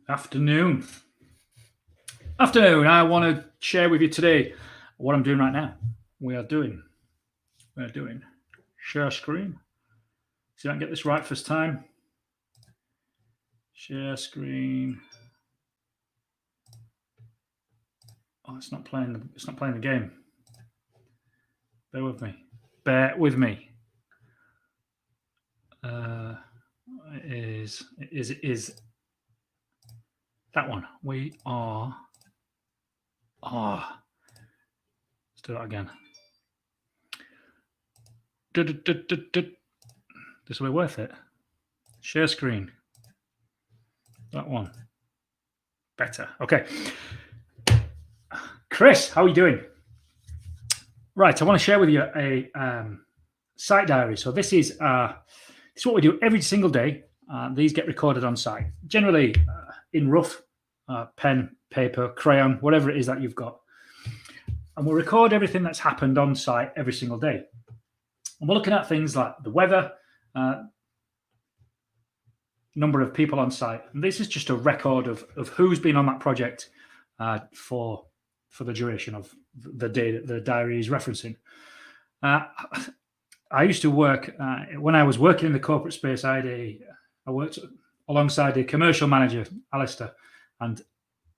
Afternoon. I want to share with you today what I'm doing right now. We're doing share screen. See if I can get this right first time. Share screen. Oh, it's not playing the game. Bear with me. It is that one. We are. Let's do that again. This will be worth it. Share screen. That one. Better. Okay. Chris, how are you doing? Right, I want to share with you a site diary. So this is what we do every single day. These get recorded on site, generally in rough, pen, paper, crayon, whatever it is that you've got. And we'll record everything that's happened on site every single day. And we're looking at things like the weather, number of people on site. And this is just a record of who's been on that project for the duration of the day that the diary is referencing. I used to work, when I was working in the corporate space, I worked alongside a commercial manager, Alistair, and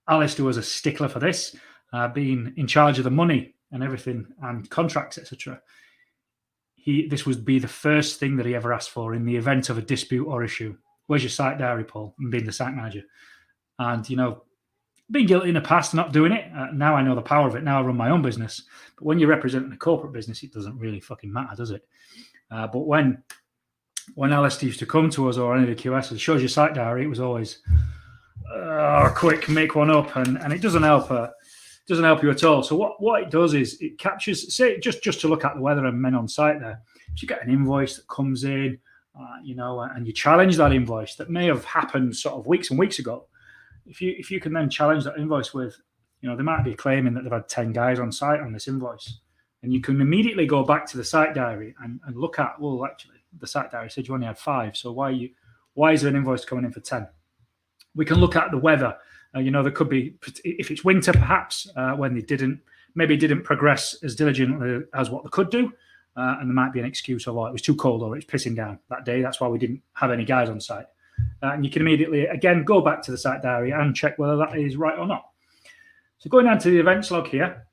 Alistair was a stickler for this, being in charge of the money and everything and contracts, etc. This would be the first thing that he ever asked for in the event of a dispute or issue. Where's your site diary, Paul? And being the site manager. And, been guilty in the past, not doing it. Now I know the power of it. Now I run my own business. But when you're representing a corporate business, it doesn't really fucking matter, does it? But when Alistair used to come to us or any of the QSs, shows your site diary, it was always quick, make one up, and it doesn't help. Doesn't help you at all. So what it does is it captures, say, just to look at the weather and men on site there. If you get an invoice that comes in, and you challenge that invoice that may have happened sort of weeks and weeks ago. If you can then challenge that invoice with, they might be claiming that they've had 10 guys on site on this invoice, and you can immediately go back to the site diary and look at, well, actually, the site diary said you only had 5, so why is there an invoice coming in for 10? We can look at the weather. There could be, if it's winter, perhaps when they didn't progress as diligently as what they could do, and there might be an excuse of, it was too cold or it's pissing down that day. That's why we didn't have any guys on site. And you can immediately, again, go back to the site diary and check whether that is right or not. So going down to the events log here.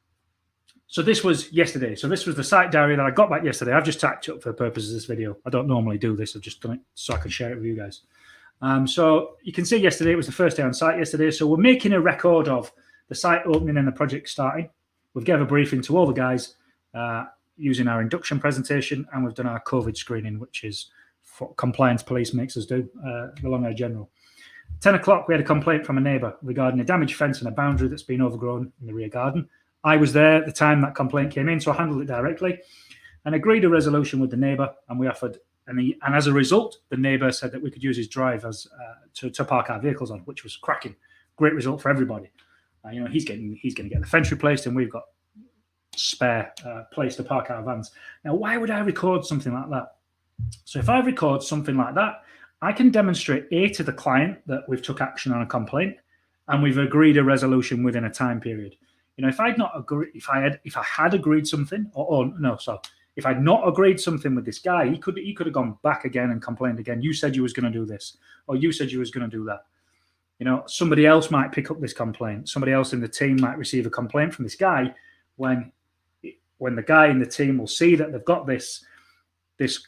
So this was yesterday. So this was the site diary that I got back yesterday. I've just typed it up for the purposes of this video. I don't normally do this. I've just done it so I can share it with you guys. So you can see yesterday, it was the first day on site yesterday. So we're making a record of the site opening and the project starting. We've given a briefing to all the guys using our induction presentation, and we've done our COVID screening, which is what compliance police makes us do, the Long Island General. 10 o'clock, we had a complaint from a neighbour regarding a damaged fence and a boundary that's been overgrown in the rear garden. I was there at the time that complaint came in, so I handled it directly and agreed a resolution with the neighbour, and we offered, and as a result, the neighbour said that we could use his drive as to park our vehicles on, which was cracking. Great result for everybody. He's going to get the fence replaced, and we've got spare place to park our vans. Now, why would I record something like that? So if I record something like that, I can demonstrate to the client that we've took action on a complaint and we've agreed a resolution within a time period. If I'd not agreed, if I had agreed something, if I'd not agreed something with this guy, he could have gone back again and complained again. You said you was going to do this, or you said you was going to do that. Somebody else might pick up this complaint. Somebody else in the team might receive a complaint from this guy when the guy in the team will see that they've got this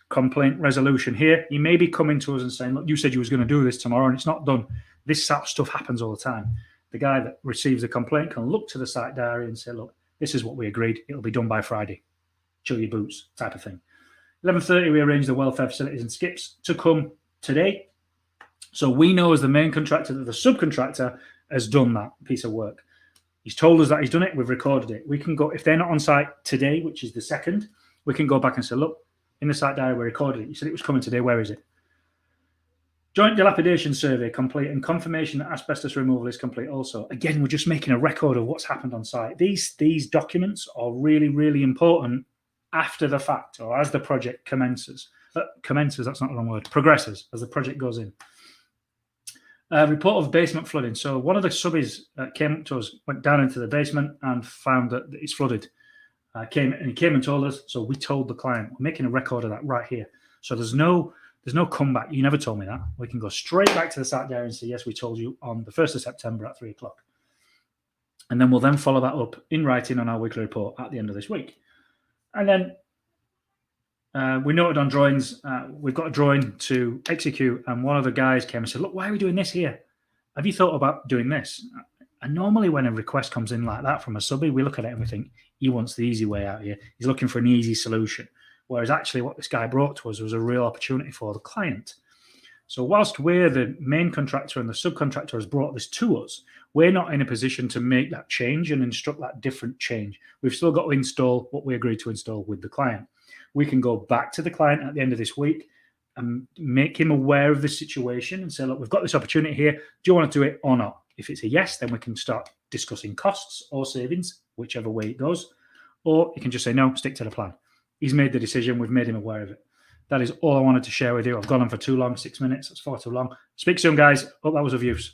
complaint resolution here. He may be coming to us and saying, look, you said you was going to do this tomorrow and it's not done. This sort of stuff happens all the time. The guy that receives the complaint can look to the site diary and say, look, this is what we agreed. It'll be done by Friday. Chill your boots type of thing. 11:30, we arranged the welfare facilities and skips to come today. So we know as the main contractor that the subcontractor has done that piece of work. He's told us that he's done it. We've recorded it. We can go, if they're not on site today, which is the 2nd, we can go back and say, look, in the site diary, we recorded it. You said it was coming today. Where is it? Joint dilapidation survey complete and confirmation that asbestos removal is complete also. Again, we're just making a record of what's happened on site. These documents are really, really important after the fact or as the project commences. Commences, that's not the wrong word. Progresses as the project goes in. Report of basement flooding. So one of the subbies came up to us, went down into the basement and found that it's flooded. He came and told us. So we told the client, we're making a record of that right here. So there's no comeback. You never told me that. We can go straight back to the site diary and say, yes, we told you on the 1st of September at 3 o'clock. And then we'll then follow that up in writing on our weekly report at the end of this week. And then we noted on drawings, we've got a drawing to execute. And one of the guys came and said, look, why are we doing this here? Have you thought about doing this? And normally when a request comes in like that from a subby, we look at it and we think, he wants the easy way out here. He's looking for an easy solution. Whereas actually what this guy brought to us was a real opportunity for the client. So whilst we're the main contractor and the subcontractor has brought this to us, we're not in a position to make that change and instruct that different change. We've still got to install what we agreed to install with the client. We can go back to the client at the end of this week and make him aware of the situation and say, look, we've got this opportunity here. Do you want to do it or not? If it's a yes, then we can start discussing costs or savings, whichever way it goes. Or you can just say, no, stick to the plan. He's made the decision. We've made him aware of it. That is all I wanted to share with you. I've gone on for too long, 6 minutes. That's far too long. Speak soon, guys. Hope that was of use.